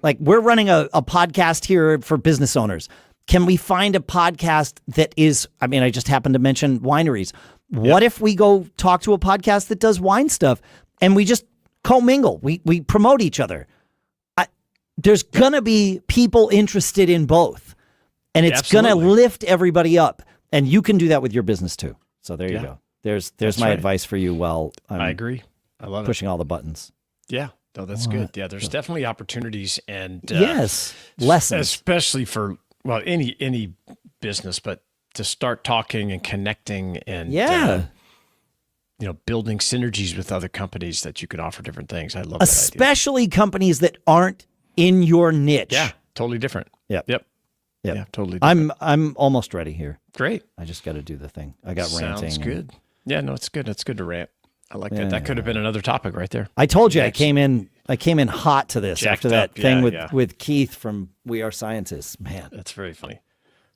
like we're running a podcast here for business owners. Can we find a podcast that is, I just happened to mention wineries. What if we go talk to a podcast that does wine stuff and we just commingle? We promote each other. There's going to be people interested in both. And it's going to lift everybody up. And you can do that with your business too. So there you go. There's my advice for you while I agree. I love pushing all the buttons. Yeah. No, that's good. Yeah, there's definitely opportunities and lessons. Especially for any business, but to start talking and connecting and building synergies with other companies that you can offer different things. I love that idea. Especially companies that aren't in your niche. Yeah, totally different. Yep. Yeah, totally different. I'm almost ready here. Great. I just got to do the thing. I got ranting. Sounds good. Yeah, no, it's good. It's good to rant. I like that. That could have been another topic right there. I told you I came in hot to this Jacked after that up. thing with Keith from We Are Scientists. Man, that's very funny.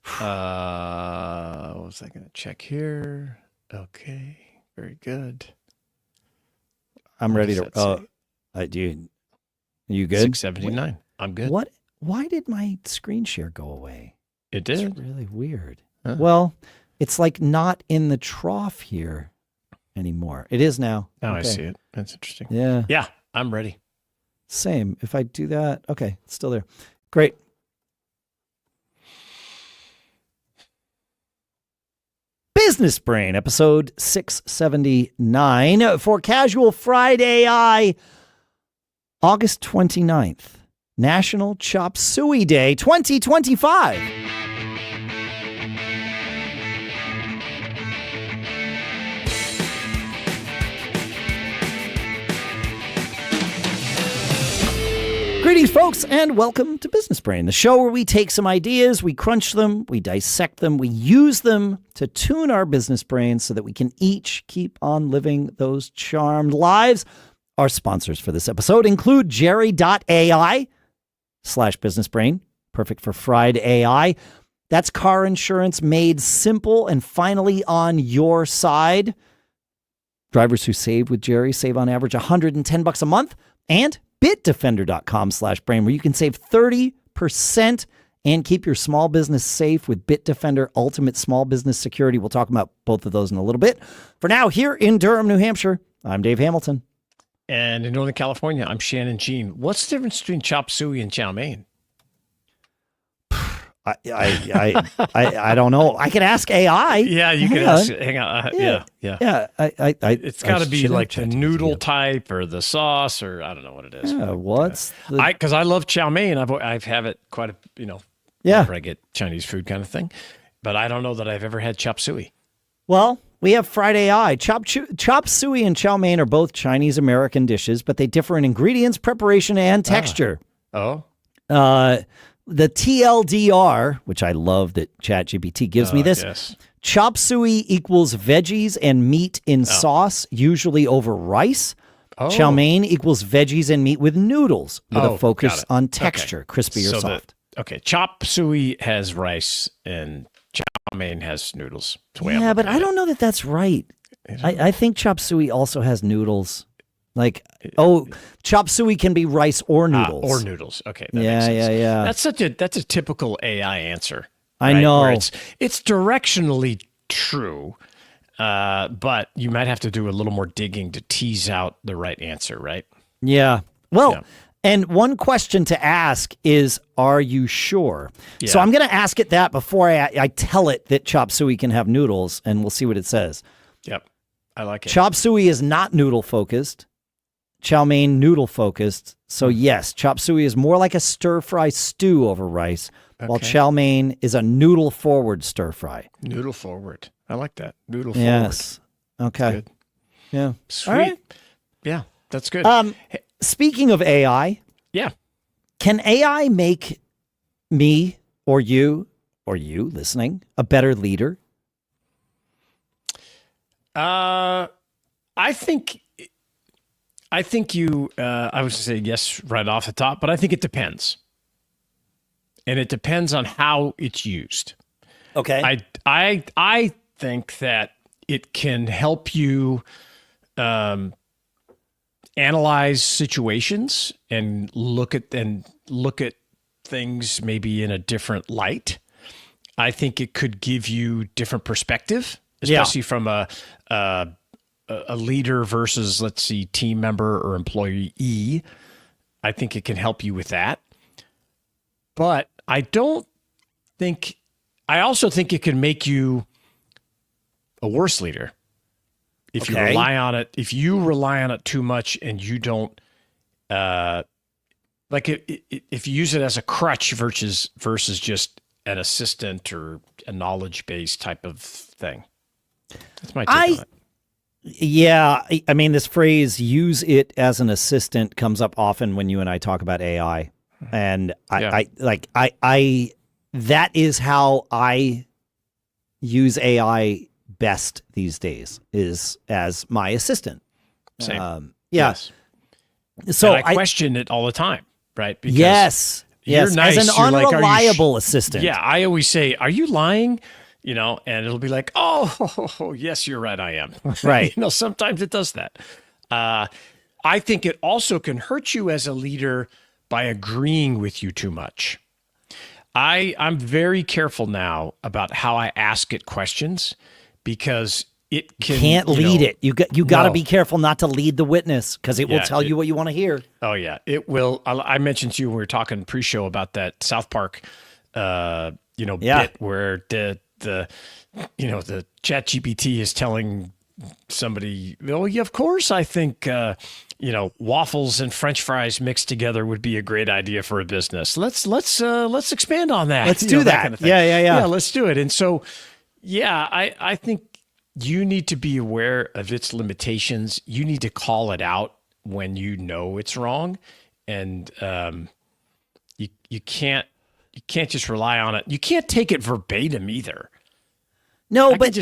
What was I going to check here? Okay, very good. I'm ready to. You good? 679. I'm good. What? Why did my screen share go away? It did. It's really weird. Huh. Well, it's like not in the trough here anymore. It is now. Now I see it. That's interesting. Yeah. Yeah, I'm ready. Same. If I do that, okay, it's still there. Great. Business Brain, episode 679 for Casual Friday, August 29th, National Chop Suey Day 2025. Greetings, folks, and welcome to Business Brain, the show where we take some ideas, we crunch them, we dissect them, we use them to tune our business brains so that we can each keep on living those charmed lives. Our sponsors for this episode include Jerry.ai/businessbrain, perfect for fried AI. That's car insurance made simple and finally on your side. Drivers who save with Jerry save on average $110 a month, and bitdefender.com/brain, where you can save 30% and keep your small business safe with Bitdefender Ultimate Small Business Security. We'll talk about both of those in a little bit. For now, here in Durham, New Hampshire, I'm Dave Hamilton. And in Northern California, I'm Shannon Jean. What's the difference between chop suey and chow mein? I don't know. I could ask AI. Yeah, you could ask. Hang on. Yeah. It's got to be like the noodle type or the sauce or I don't know what it is. Yeah, what's the? Because I love chow mein. I've had it quite a whenever I get Chinese food kind of thing, but I don't know that I've ever had chop suey. Well, we have fried AI. Chop suey and chow mein are both Chinese American dishes, but they differ in ingredients, preparation, and texture. Oh. The TLDR, which I love that ChatGPT gives me this. Yes. Chop suey equals veggies and meat in sauce, usually over rice. Oh. Chow mein equals veggies and meat with noodles with a focus on texture, crispy or soft. Chop suey has rice and chow mein has noodles. Yeah, but I don't know that that's right. I think chop suey also has noodles. Like, chop suey can be rice or noodles. Or noodles. Okay. That makes sense. Yeah. That's a typical AI answer. I right? know. Where it's directionally true, but you might have to do a little more digging to tease out the right answer, right? Yeah. Well, and one question to ask is, are you sure? Yeah. So I'm going to ask it that before I tell it that chop suey can have noodles, and we'll see what it says. Yep. I like it. Chop suey is not noodle focused. Chow mein noodle focused. So yes, chop suey is more like a stir fry stew over rice, while chow mein is a noodle forward stir fry. Noodle forward. I like that. Noodle forward. Yes. Okay. Good. Yeah. Sweet. All right. Yeah, that's good. Speaking of AI, yeah. Can AI make me or you listening a better leader? I think you, I was going to say yes right off the top, but I think it depends. And it depends on how it's used. Okay. I think that it can help you analyze situations and look at things maybe in a different light. I think it could give you different perspective, especially from a leader versus, let's see, team member or employee. I think it can help you with that. But I also think it can make you a worse leader if you rely on it. If you rely on it too much and you don't, if you use it as a crutch versus just an assistant or a knowledge-based type of thing. That's my take on it. Yeah, I mean, this phrase "use it as an assistant" comes up often when you and I talk about AI, and I that is how I use AI best these days, is as my assistant. Same. Yes. So I question it all the time, right? Because yes, you're nice. As an unreliable assistant. Yeah, I always say, "Are you lying?" And it'll be like, oh, yes, you're right, I am. Right. Sometimes it does that. I think it also can hurt you as a leader by agreeing with you too much. I'm very careful now about how I ask it questions because it can't lead it. You got to be careful not to lead the witness because it will tell you what you want to hear. Oh yeah, it will. I mentioned to you when we were talking pre-show about that South Park, bit where the ChatGPT is telling somebody, "Oh, yeah, of course, I think waffles and French fries mixed together would be a great idea for a business. Let's expand on that. Let's do that. Kind of thing. Yeah. Let's do it." And so, I think you need to be aware of its limitations. You need to call it out when you know it's wrong, and you can't just rely on it. You can't take it verbatim either. No, but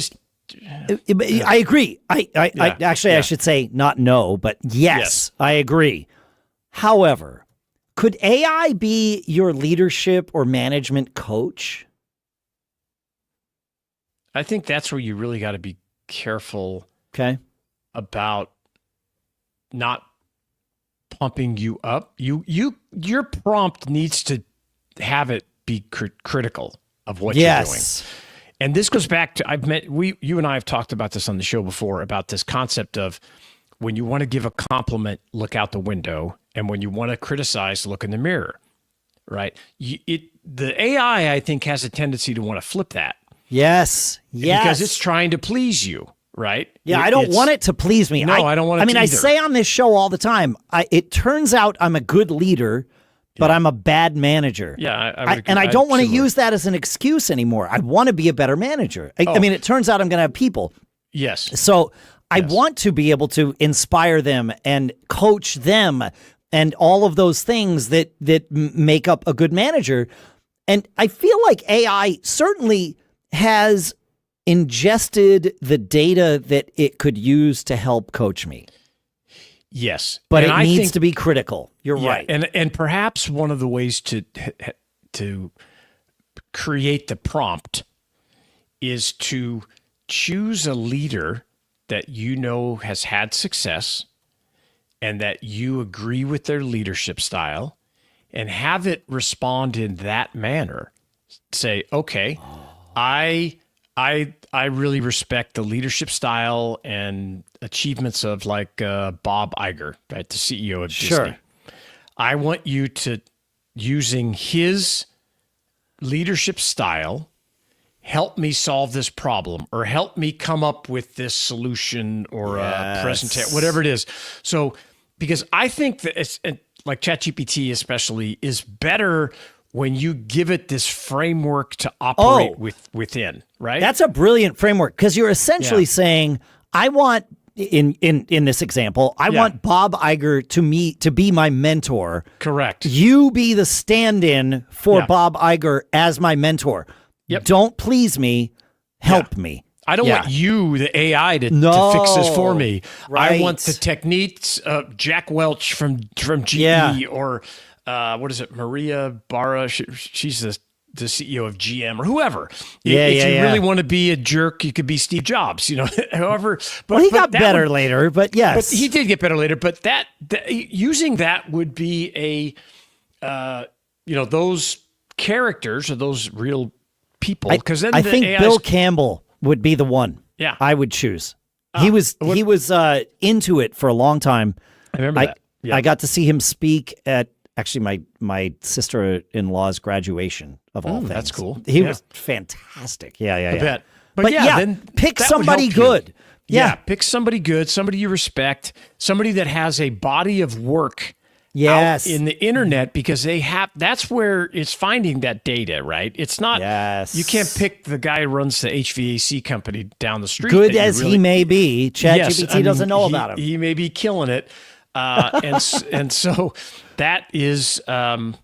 I agree. I should say not no, but yes, I agree. However, could AI be your leadership or management coach? I think that's where you really got to be careful about not pumping you up. Your prompt needs to have it be critical of what you're doing. And this goes back to you and I have talked about this on the show before, about this concept of when you want to give a compliment, look out the window, and when you want to criticize, look in the mirror. Right? the AI, I think, has a tendency to want to flip that. Yes. Because it's trying to please you, right? Yeah, I don't want it to please me. No, I don't want it to I either. say on this show all the time, it turns out I'm a good leader, but I'm a bad manager. Yeah, I don't want to use that as an excuse anymore. I want to be a better manager. I mean, it turns out I'm going to have people. Yes. So I want to be able to inspire them and coach them and all of those things that make up a good manager. And I feel like AI certainly has ingested the data that it could use to help coach me. Yes. But it needs to be critical. You're right. And perhaps one of the ways to create the prompt is to choose a leader that you know has had success and that you agree with their leadership style and have it respond in that manner. Say, okay, I really respect the leadership style and achievements of like Bob Iger, right, the CEO of Disney. I want you to, using his leadership style, help me solve this problem or help me come up with this solution or a presentation, whatever it is. So, because I think that it's like ChatGPT especially is better when you give it this framework to operate within, right? That's a brilliant framework because you're essentially saying, I want, in this example, I want Bob Iger to be my mentor. Correct. You be the stand-in for Bob Iger as my mentor. Yep. Don't please me, help me. I don't want you, the AI, to fix this for me. Right. I want the techniques of Jack Welch from GE or what is it, Maria Barra? She's the CEO of GM or whoever. If you really want to be a jerk, you could be Steve Jobs. However, but he got better later. But yes, but he did get better later. But that using that would be those characters or those real people. Because then I think Bill Campbell would be the one. Yeah, I would choose. He was into it for a long time. I remember that. Yeah. I got to see him speak at actually my sister-in-law's graduation of all things. That's cool. He was fantastic. Yeah. I bet. But then pick somebody good. Yeah, pick somebody good, somebody you respect, somebody that has a body of work out in the internet because that's where it's finding that data, right? It's not, you can't pick the guy who runs the HVAC company down the street. Good as he may be, ChatGPT doesn't know about him. He may be killing it. And so that is, that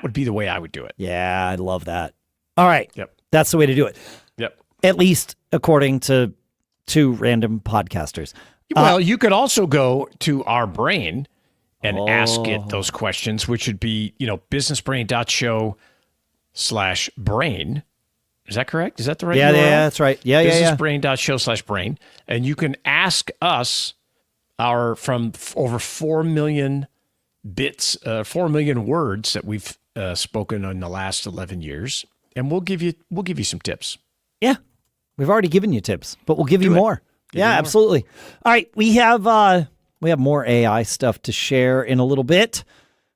would be the way I would do it. Yeah, I love that. All right. Yep. That's the way to do it. Yep. At least according to two random podcasters. Well, you could also go to our brain and ask it those questions, which would be, businessbrain.show/brain. Is that correct? Is that the right URL? Yeah, that's right. Yeah. Businessbrain.show/brain. And you can ask us from over 4 million bits, 4 million words that we've spoken in the last 11 years. And we'll give you some tips. Yeah. We've already given you tips, but we'll give you more. Absolutely. All right. We have more AI stuff to share in a little bit.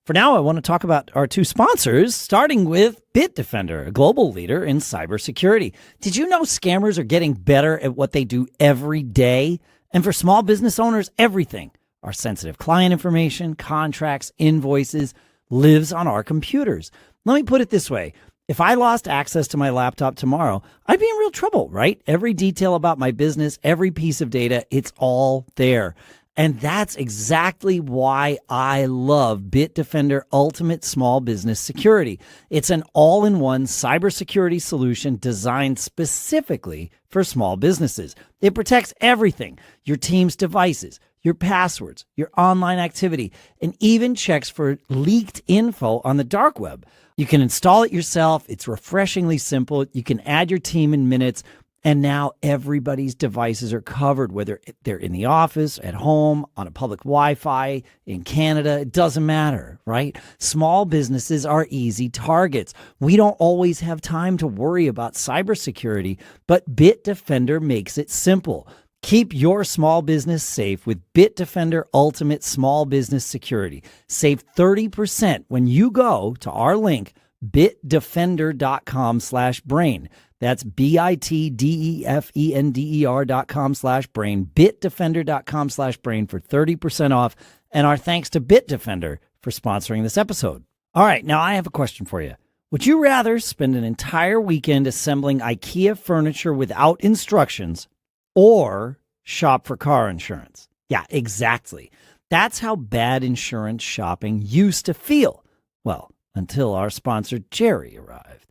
For now, I want to talk about our two sponsors, starting with Bitdefender, a global leader in cybersecurity. Did you know scammers are getting better at what they do every day? And for small business owners, everything, our sensitive client information, contracts, invoices, lives on our computers. Let me put it this way. If I lost access to my laptop tomorrow, I'd be in real trouble, right? Every detail about my business, every piece of data, it's all there. And that's exactly why I love Bitdefender Ultimate Small Business Security. It's an all-in-one cybersecurity solution designed specifically for small businesses. It protects everything, your team's devices, your passwords, your online activity, and even checks for leaked info on the dark web. You can install it yourself. It's refreshingly simple. You can add your team in minutes. And now everybody's devices are covered, whether they're in the office, at home, on a public Wi-Fi, in Canada. It doesn't matter, right? Small businesses are easy targets. We don't always have time to worry about cybersecurity, but Bitdefender makes it simple. Keep your small business safe with Bitdefender Ultimate Small Business Security. Save 30% when you go to our link, bitdefender.com/brain. That's bitdefender.com/brain, bitdefender.com/brain for 30% off. And our thanks to Bitdefender for sponsoring this episode. All right, now I have a question for you. Would you rather spend an entire weekend assembling IKEA furniture without instructions or shop for car insurance? Yeah, exactly. That's how bad insurance shopping used to feel. Well, until our sponsor Jerry arrived.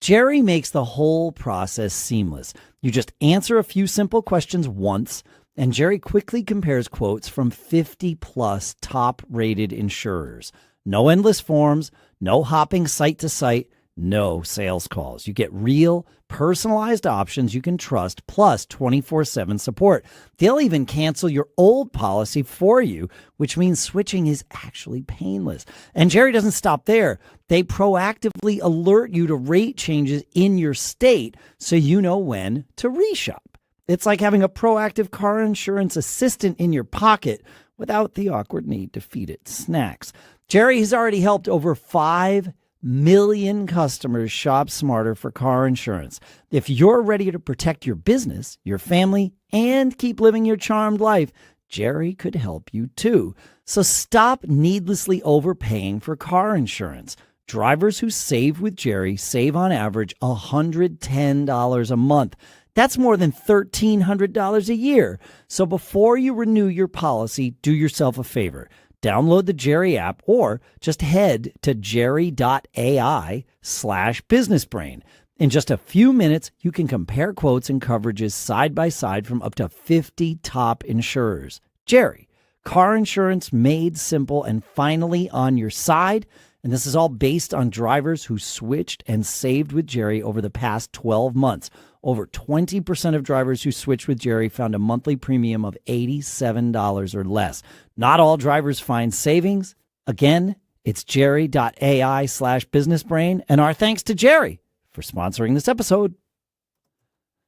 Jerry makes the whole process seamless. You just answer a few simple questions once, and Jerry quickly compares quotes from 50 plus top-rated insurers. No endless forms, no hopping site to site, no sales calls. You get real, personalized options you can trust, plus 24/7 support. They'll even cancel your old policy for you, which means switching is actually painless. And Jerry doesn't stop there. They proactively alert you to rate changes in your state so you know when to reshop. It's like having a proactive car insurance assistant in your pocket without the awkward need to feed it snacks. Jerry has already helped over 5 million customers shop smarter for car insurance. If you're ready to protect your business, your family, and keep living your charmed life, Jerry could help you too. So stop needlessly overpaying for car insurance. Drivers who save with Jerry save on average $110 a month. That's more than $1,300 a year. So before you renew your policy, do yourself a favor. Download the Jerry app or just head to jerry.ai/businessbrain. In just a few minutes, you can compare quotes and coverages side by side from up to 50 top insurers. Jerry, car insurance made simple and finally on your side. And this is all based on drivers who switched and saved with Jerry over the past 12 months. Over 20% of drivers who switched with Jerry found a monthly premium of $87 or less. Not all drivers find savings. Again, it's jerry.ai/businessbrain. And our thanks to Jerry for sponsoring this episode.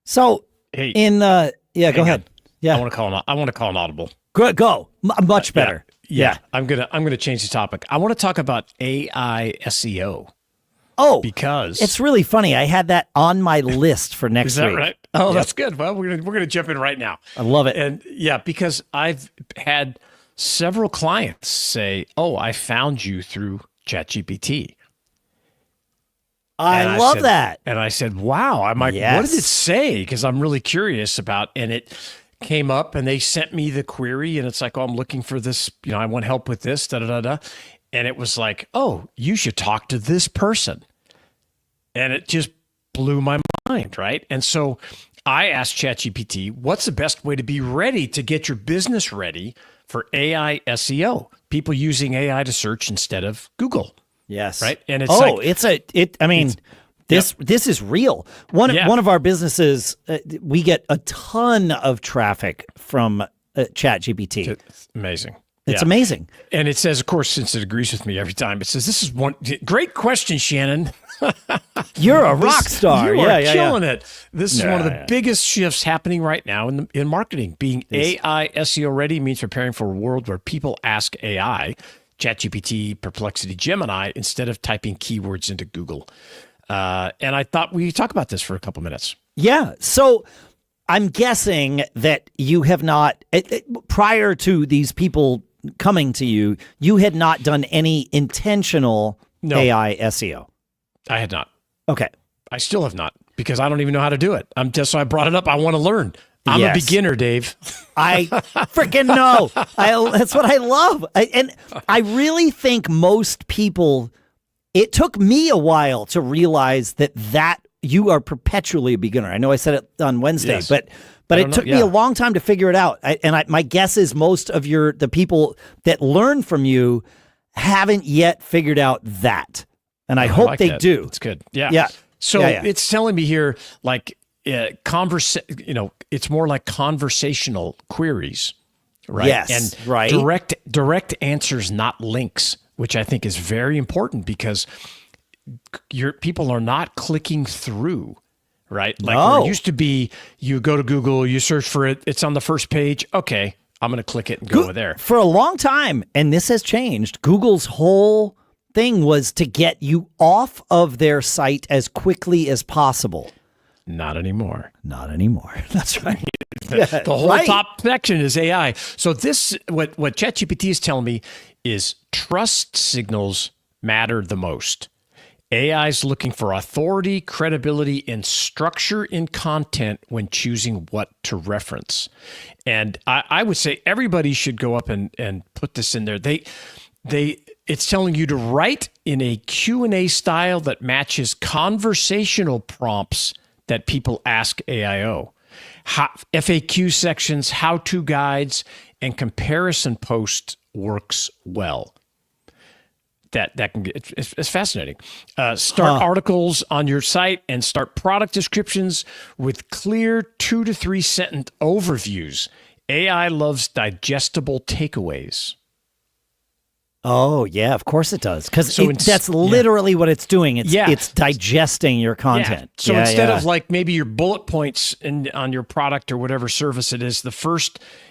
So, Hey, go ahead. Yeah, I want to call an audible. Good, go. Much better. Yeah. I'm gonna change the topic. I want to talk about AI SEO. Oh, because it's really funny. I had that on my list for next is that week. right? Oh, yep. That's good. Well, we're gonna jump in right now. I love it. And yeah, because I've had several clients say, "Oh, I found you through ChatGPT." I love that. And I said, "Wow!" I'm like, Yes. "What did it say?" Because I'm really curious about. And it came up, and they sent me the query, and it's like, "Oh, I'm looking for this. I want help with this." Da da da da. And it was like, "Oh, you should talk to this person," and it just blew my mind, right? And so I asked ChatGPT, "What's the best way to be ready to get your business ready for AI SEO? People using AI to search instead of Google." Yes. Right. And it's this is real. One of our businesses, we get a ton of traffic from ChatGPT. It's amazing. It's amazing. And it says, of course, since it agrees with me every time, it says, "This is one great question, Shannon." You're a rock star. You are killing it. This is one of the biggest shifts happening right now in marketing. Being AI SEO ready means preparing for a world where people ask AI, ChatGPT, Perplexity, Gemini, instead of typing keywords into Google. And I thought we could talk about this for a couple minutes. Yeah. So I'm guessing that you have not, prior to these people coming to you, you had not done any intentional AI SEO. I had not. Okay. I still have not, because I don't even know how to do it. So I brought it up. I want to learn. I'm a beginner, Dave. I freaking know. That's what I love. And I really think most people, it took me a while to realize that you are perpetually a beginner. I know I said it on Wednesday, Yes. but it took me a long time to figure it out. My guess is most of the people that learn from you haven't yet figured out that. And I hope they do. It's good. Yeah. Yeah. So it's telling me here, like, it's more like conversational queries, right? Yes, and right. direct answers, not links, which I think is very important, because people are not clicking through, right? Like where it used to be, you go to Google, you search for it, it's on the first page. Okay, I'm going to click it and go over there. For a long time, and this has changed, Google's whole thing was to get you off of their site as quickly as possible. Not anymore. Not anymore. That's right. The whole top section is AI. So this, what ChatGPT is telling me is trust signals matter the most. AI is looking for authority, credibility, and structure in content when choosing what to reference. And I would say everybody should go up and put this in there. It's telling you to write in a Q&A style that matches conversational prompts that people ask AIO. FAQ sections, how-to guides, and comparison post works well. That can get, it's fascinating. Start articles on your site and start product descriptions with clear 2 to 3 sentence overviews. AI loves digestible takeaways. Oh, yeah, of course it does. Because that's literally what it's doing. It's digesting your content. Yeah. So instead of like maybe your bullet points on your product or whatever service it is,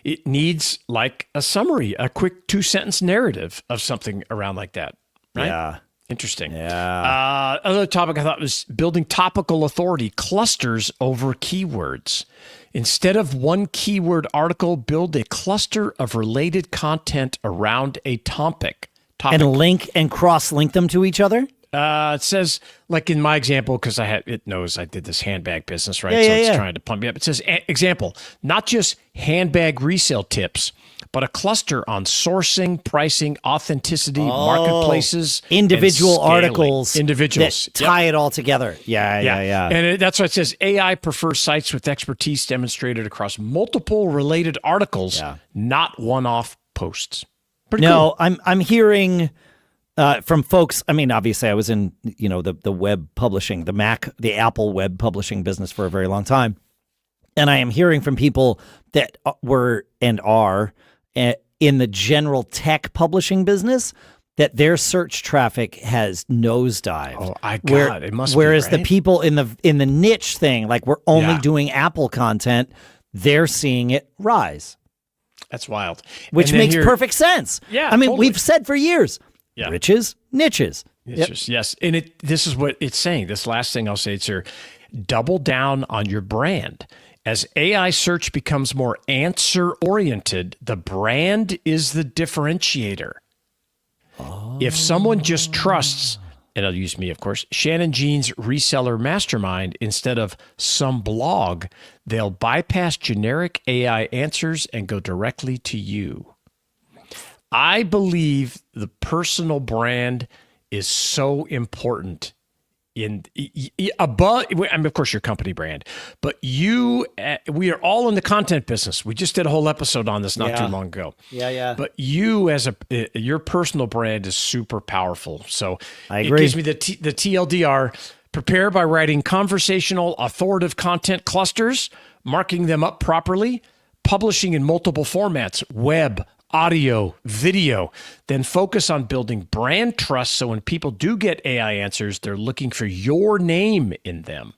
it needs like a summary, a quick 2-sentence narrative of something around like that. Right? Yeah. Interesting. Yeah. Another topic I thought was building topical authority, clusters over keywords. Instead of one keyword article, build a cluster of related content around a topic. And link and cross-link them to each other? It says, like in my example, because it knows I did this handbag business, right? It's trying to pump me up. It says, example, not just handbag resale tips, but a cluster on sourcing, pricing, authenticity, marketplaces, individual articles, that tie it all together. Yeah. And that's why it says AI prefers sites with expertise demonstrated across multiple related articles, not one-off posts. Pretty cool. I'm hearing from folks. I mean, obviously, I was in the web publishing, the Apple web publishing business for a very long time, and I am hearing from people that were and are in the general tech publishing business that their search traffic has nosedived. Oh, it must be. Whereas the people in the niche thing, like we're only doing Apple content, they're seeing it rise. That's wild. Which makes perfect sense. Yeah, I mean, totally. we've said for years, riches, niches. Yes. And this is what it's saying. This last thing I'll say, it's double down on your brand. As AI search becomes more answer-oriented, the brand is the differentiator. If someone just trusts, and I'll use me, of course, Shannon Jean's reseller mastermind instead of some blog, they'll bypass generic AI answers and go directly to you. I believe the personal brand is so important above, I mean, of course, your company brand, but we are all in the content business. We just did a whole episode on this not too long ago. Yeah. But you as your personal brand is super powerful. So I agree. It gives me the TLDR. Prepare by writing conversational, authoritative content clusters, marking them up properly, publishing in multiple formats, web, audio, video, then focus on building brand trust so when people do get AI answers, they're looking for your name in them,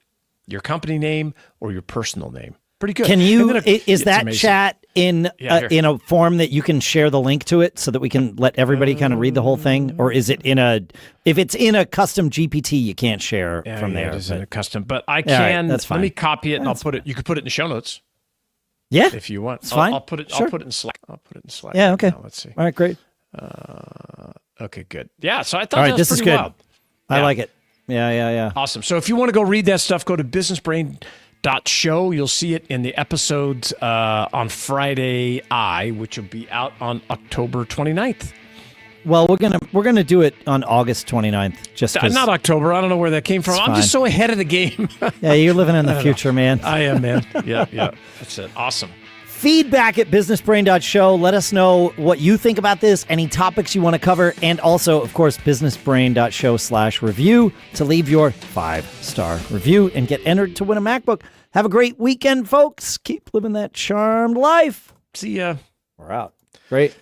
your company name or your personal name. Pretty good. Can you, is that chat in a form that you can share the link to it so that we can let everybody kind of read the whole thing? Or is it if it's in a custom GPT, you can't share from there? It is in a custom, but I can, that's fine. Let me copy it and I'll put it, you could put it in the show notes. Yeah, if you want, it's fine. I'll put it. Sure. I'll put it in Slack. Yeah. Okay. Now. Let's see. All right. Great. Okay. Good. Yeah. So I thought all right, that was this is pretty good. wild. I like it. Yeah. Awesome. So if you want to go read that stuff, go to businessbrain.show. You'll see it in the episodes on Friday, which will be out on October 29th. Well, we're gonna do it on August 29th. Just not October. I don't know where that came from. I'm just so ahead of the game. Yeah, you're living in the future, man. I am, man. Yeah. That's it. Awesome. Feedback at businessbrain.show. Let us know what you think about this, any topics you want to cover, and also, of course, businessbrain.show/review to leave your 5-star review and get entered to win a MacBook. Have a great weekend, folks. Keep living that charmed life. See ya. We're out. Great.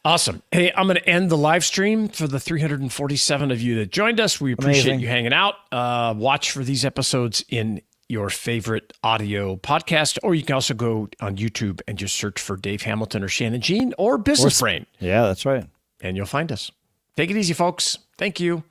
Awesome. Hey, I'm going to end the live stream for the 347 of you that joined us. We appreciate you hanging out. Watch for these episodes in your favorite audio podcast, or you can also go on YouTube and just search for Dave Hamilton or Shannon Jean or Business Brain. Yeah, that's right. And you'll find us. Take it easy, folks. Thank you.